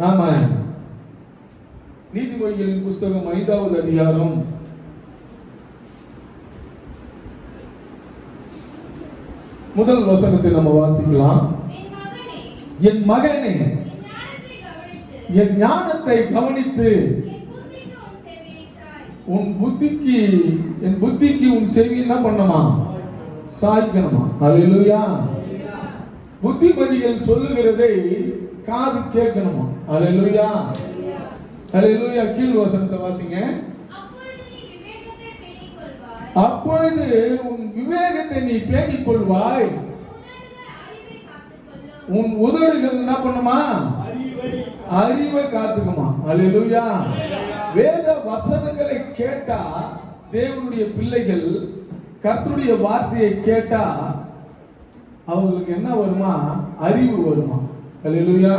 நாம நீதிமொழிகளின் புஸ்தகம் 5வது அதிகாரம் 1 வசனத்தை நம்ம வாசிக்கலாம். என் மகனே, என் ஞானத்தை கவனித்து உன் புத்திக்கு உன் செவி என்ன பண்ணணுமா? சாய்க்கணுமா? அல்லேலூயா. புத்திமதிகள் சொல்லுகிறதை காது கேட்கணுமா? அல்லேலூயா. அல்லேலூயா. கீழ் வசனத்தை வாசிங்க. அப்பொழுது உன் விவேகத்தை நீ பேணிக் கொள்வாய், உன் உதடுகள் என்ன பண்ணுமா? அறிவை காத்துக்குமா? அல்லேலூயா. வேத வசனங்களை கேட்டா, தேவனுடைய பிள்ளைகள் கர்த்தருடைய வார்த்தையை கேட்டா அவங்களுக்கு என்ன வருமா? அறிவு வருமா? அல்லேலூயா.